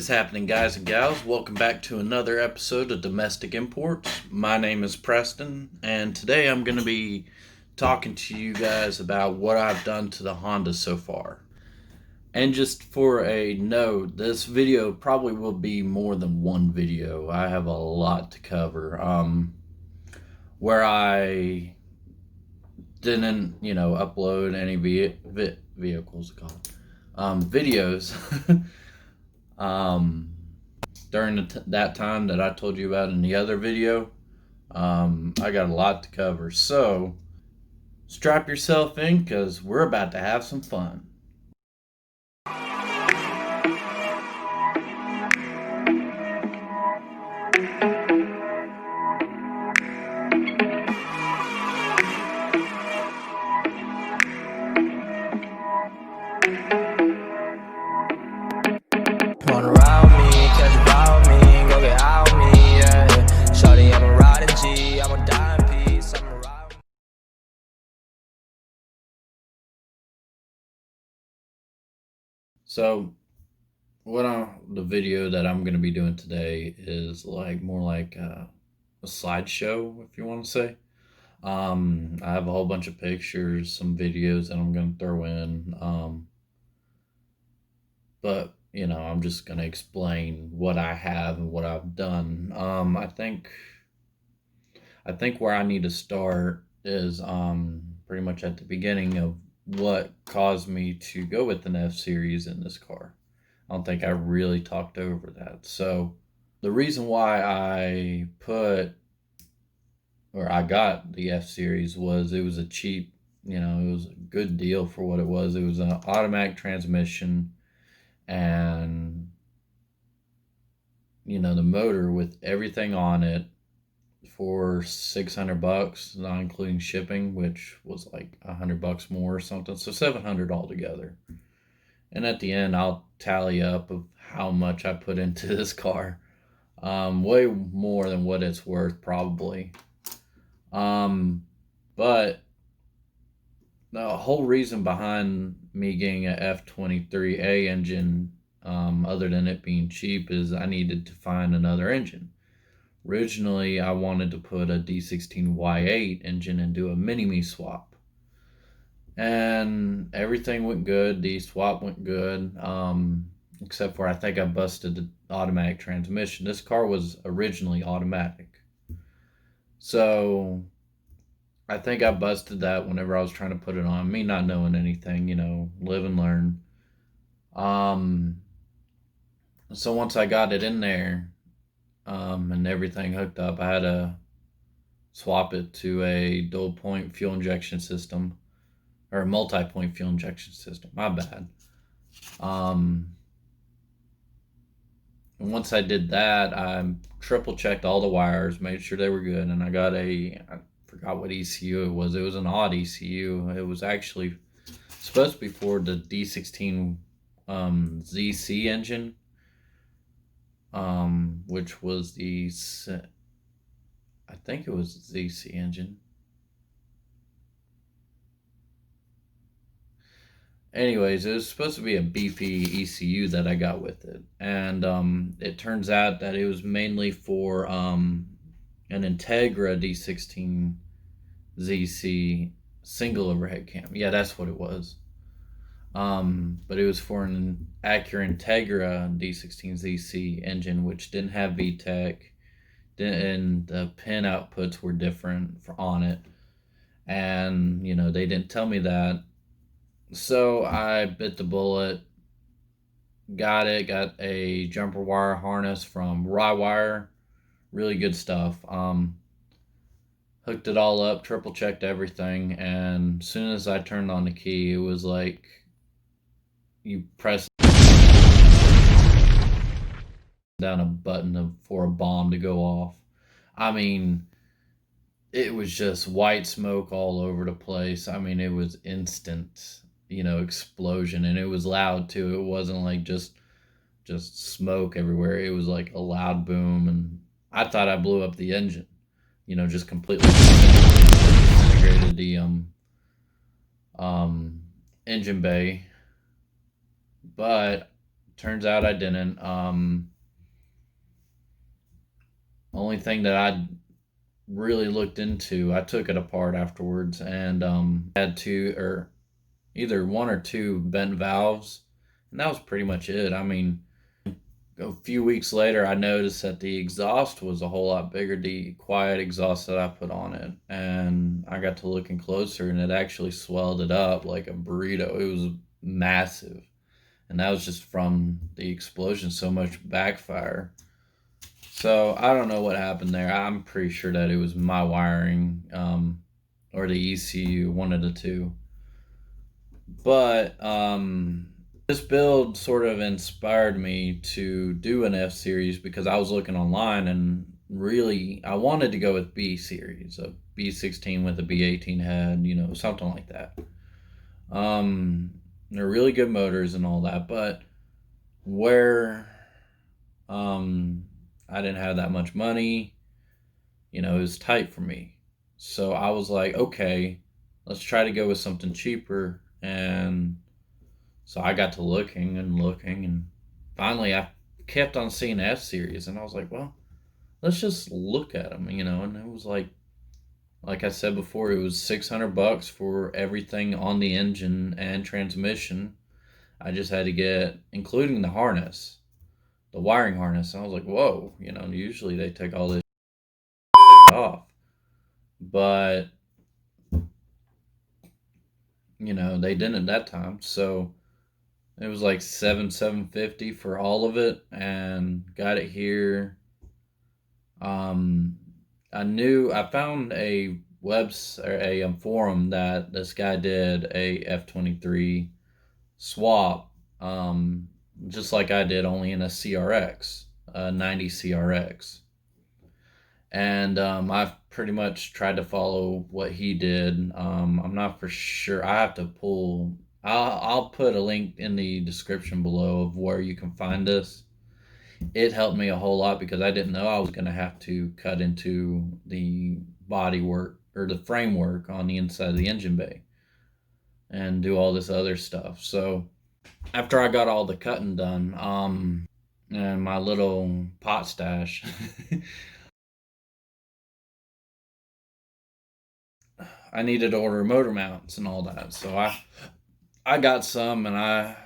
What's happening, guys and gals? Welcome back to another episode of Domestic Imports. My name is Preston, and today I'm going to be talking to you guys about what I've done to the Honda so far. And just for a note, this video probably will be more than one video. I have a lot to cover. Where I didn't, upload any vehicles, videos. During that time that I told you about in the other video, I got a lot to cover. So strap yourself in because we're about to have some fun. Wanna ride me, catch a vibe with me, go get out with me, yeah. Shorty, I'm a riding G, I'm a dying piece, I'm a ride. So the video that I'm going to be doing today is more like a slideshow, if you want to say. I have a whole bunch of pictures, some videos that I'm going to throw in. But I'm just going to explain what I have and what I've done. I think where I need to start is pretty much at the beginning of what caused me to go with an F-Series in this car. I don't think I really talked over that. So the reason why I got the F-Series was it was a cheap, it was a good deal for what it was. It was an automatic transmission, and the motor with everything on it for $600, not including shipping, which was like $100 more or something, so $700 altogether. And at the end, I'll tally up of how much I put into this car. Way more than what it's worth, probably. But the whole reason behind me getting a F23A engine, other than it being cheap, is I needed to find another engine. Originally, I wanted to put a D16Y8 engine and do a mini-me swap. And everything went good. The swap went good, except for I think I busted the automatic transmission. This car was originally automatic. So I think I busted that whenever I was trying to put it on. Me not knowing anything, live and learn. So once I got it in there, and everything hooked up, I had to swap it to a dual point fuel injection system, or a multi-point fuel injection system. My bad. And once I did that, I triple checked all the wires, made sure they were good, and I got I forgot what ECU it was. It was an odd ECU. It was actually supposed to be for the D16 ZC engine, which was I think it was the ZC engine. Anyways, it was supposed to be a beefy ECU that I got with it. And it turns out that it was mainly for an Integra D16 ZC single overhead cam. Yeah, that's what it was. But it was for an Acura Integra D16 ZC engine, which didn't have VTEC, and the pin outputs were different on it. And, they didn't tell me that. So I bit the bullet, got a jumper wire harness from Rywire, really good stuff. Hooked it all up, triple checked everything, and as soon as I turned on the key, it was like you press down a button for a bomb to go off. I mean, it was just white smoke all over the place. I mean, it was instant, explosion, and it was loud too. It wasn't like just smoke everywhere. It was like a loud boom, and I thought I blew up the engine, just completely disintegrated the engine bay. But turns out I didn't. Only thing that I really looked into, I took it apart afterwards and had two or either one or two bent valves, and that was pretty much it. I mean, a few weeks later, I noticed that the exhaust was a whole lot bigger, the quiet exhaust that I put on it. And I got to looking closer, and it actually swelled it up like a burrito. It was massive. And that was just from the explosion, so much backfire. So I don't know what happened there. I'm pretty sure that it was my wiring or the ECU, one of the two. But this build sort of inspired me to do an F series because I was looking online and really I wanted to go with B series, a B16 with a B18 head, something like that. They're really good motors and all that, but where I didn't have that much money, it was tight for me. So I was like, okay, let's try to go with something cheaper. And so I got to looking and looking, and finally I kept on seeing F series, and I was like, well, let's just look at them, And it was like I said before, it was $600 for everything on the engine and transmission. I just had to get, including the harness, the wiring harness. And I was like, whoa, usually they take all this off, but they didn't that time. So it was like 750 for all of it, and got it here. Um, I found a forum that this guy did a F23 swap, just like I did, only in a CRX, a 90 CRX. And I've pretty much tried to follow what he did. I'm not for sure. I have to pull. I'll put a link in the description below of where you can find this. It helped me a whole lot because I didn't know I was going to have to cut into the body work or the framework on the inside of the engine bay and do all this other stuff. So after I got all the cutting done, and my little pot stash, I needed to order motor mounts and all that. So I got some, and I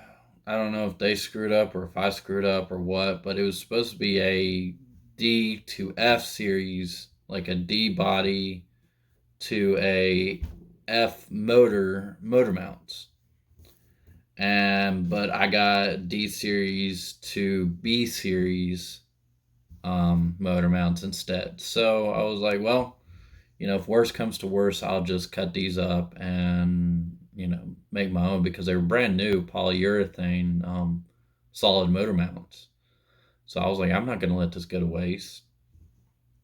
don't know if they screwed up or if I screwed up or what, but it was supposed to be a D to F series, like a D body to a F motor mounts. And but I got D series to B series motor mounts instead. So I was like, well, if worse comes to worse, I'll just cut these up and make my own because they were brand new polyurethane solid motor mounts. So I was like, I'm not going to let this go to waste.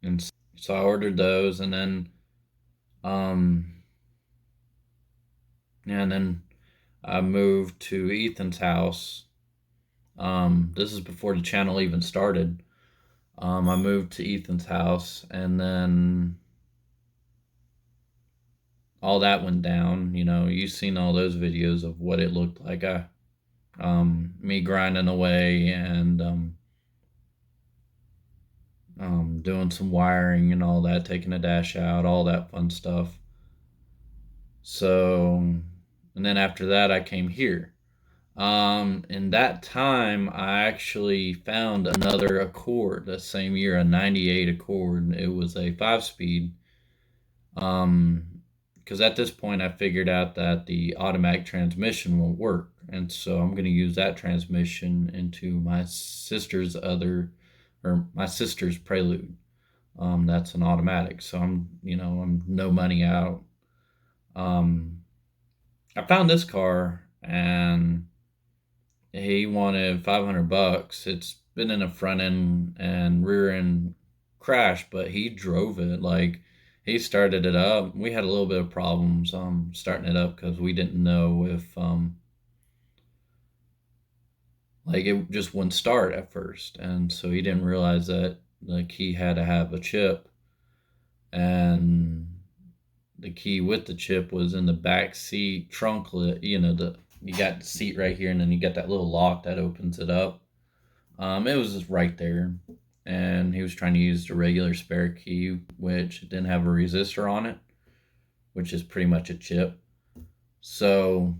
And so I ordered those, and then um and then I moved to Ethan's house. This is before the channel even started. I moved to Ethan's house, and then all that went down. You've seen all those videos of what it looked like. Me grinding away and doing some wiring and all that, taking a dash out, all that fun stuff. So, and then after that, I came here. In that time, I actually found another Accord the same year, a 98 Accord. It was a 5-speed. Because at this point I figured out that the automatic transmission won't work, and so I'm going to use that transmission into my sister's Prelude. That's an automatic, so I'm no money out. I found this car, and he wanted $500. It's been in a front end and rear end crash, but he drove it. Like, he started it up. We had a little bit of problems starting it up because we didn't know if like it just wouldn't start at first, and so he didn't realize that the key had to have a chip, and the key with the chip was in the back seat trunklet. You got the seat right here, and then you got that little lock that opens it up. It was just right there, and he was trying to use the regular spare key, which didn't have a resistor on it, which is pretty much a chip. So,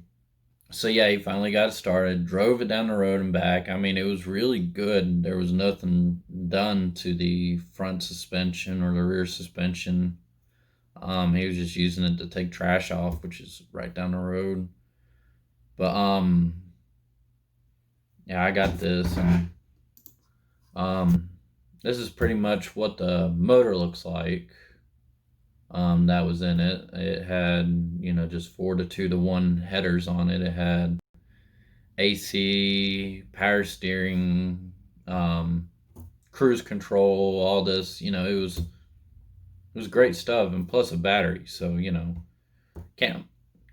so yeah, he finally got it started, drove it down the road and back. I mean, it was really good. There was nothing done to the front suspension or the rear suspension. He was just using it to take trash off, which is right down the road. But yeah, I got this, and um, this is pretty much what the motor looks like. That was in it. It had, just 4 to 2 to 1 headers on it. It had AC, power steering, um, cruise control, all this. It was great stuff, and plus a battery. So can't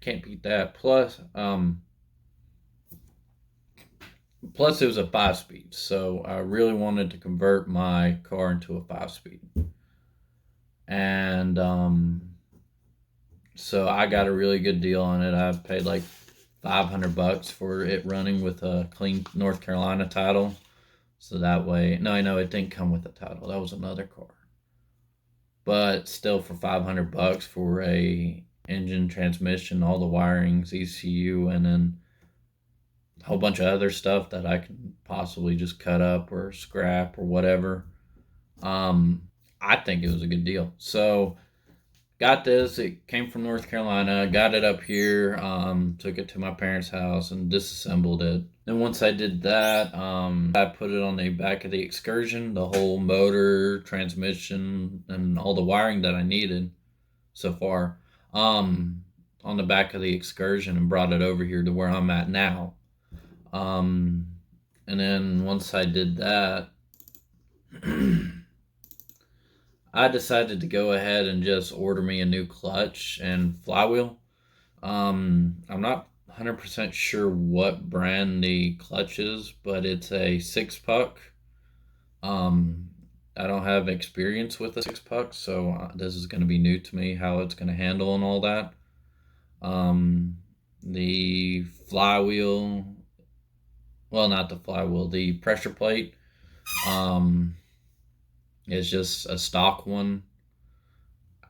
can't beat that. Plus it was a 5 speed. So I really wanted to convert my car into a 5 speed, and so I got a really good deal on it. I paid like $500 for it running with a clean North Carolina title. So that way, no, I know it didn't come with a title. That was another car. But still, for $500 for a engine, transmission, all the wirings, ECU, and then a whole bunch of other stuff that I can possibly just cut up or scrap or whatever. Um, I think it was a good deal. So got this. It came from North Carolina. Got it up here. Took it to my parents' house and disassembled it. And once I did that, I put it on the back of the Excursion, the whole motor, transmission, and all the wiring that I needed so far, um, on the back of the Excursion, and brought it over here to where I'm at now. Um, and then once I did that, I decided to go ahead and just order me a new clutch and flywheel. I'm not 100% sure what brand the clutch is, but it's a 6 puck. Um, I don't have experience with a 6 puck, so this is going to be new to me how it's going to handle and all that. Um, the flywheel, well, not the flywheel, the pressure plate, um, is just a stock one.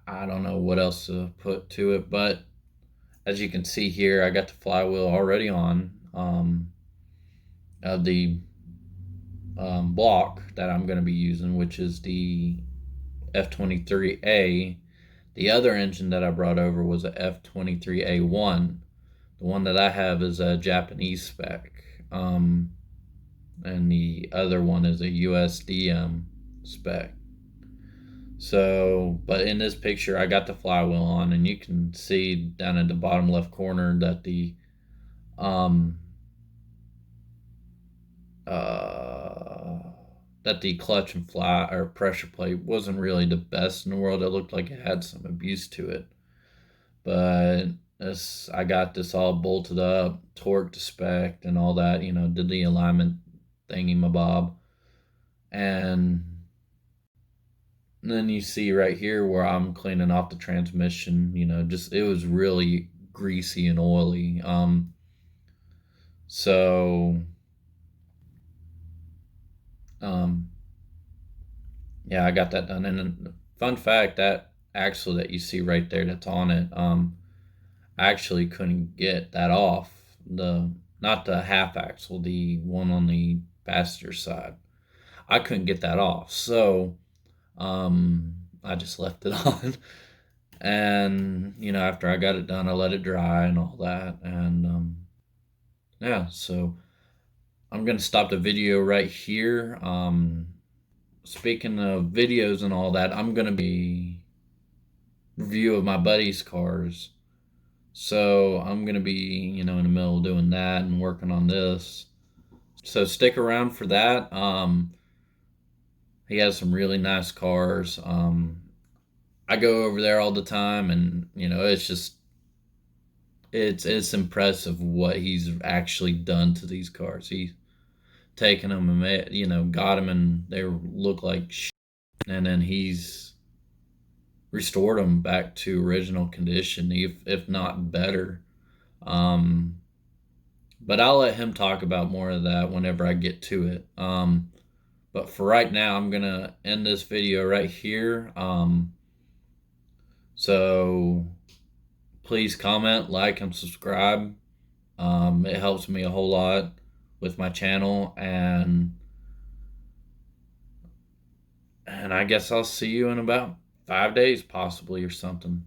I don't know what else to put to it, but as you can see here, I got the flywheel already on, of the block that I'm going to be using, which is the F23A. The other engine that I brought over was a F23A1. The one that I have is a Japanese spec, and the other one is a USDM spec. So, but in this picture, I got the flywheel on, and you can see down at the bottom left corner that the um, uh, that the clutch and fly or pressure plate wasn't really the best in the world. It looked like it had some abuse to it, but I got this all bolted up, torqued to spec, and all that. Did the alignment thingy mabob, and then you see right here where I'm cleaning off the transmission. Just it was really greasy and oily. So um, yeah, I got that done. And then, fun fact, that axle that you see right there that's on it, I actually couldn't get that off. The Not the half axle, the one on the passenger side. I couldn't get that off. So I just left it on. And after I got it done, I let it dry and all that. And yeah, so I'm gonna stop the video right here. Speaking of videos and all that, I'm gonna be review of my buddy's cars. So I'm gonna be, in the middle of doing that and working on this. So stick around for that. He has some really nice cars. I go over there all the time, and it's just it's impressive what he's actually done to these cars. He's taken them and got them, and they look like shit, and then he's restored them back to original condition, if not better. Um, But I'll let him talk about more of that whenever I get to it. But for right now, I'm gonna end this video right here. So please comment, like, and subscribe. It helps me a whole lot with my channel, and I guess I'll see you in about 5 days, possibly, or something.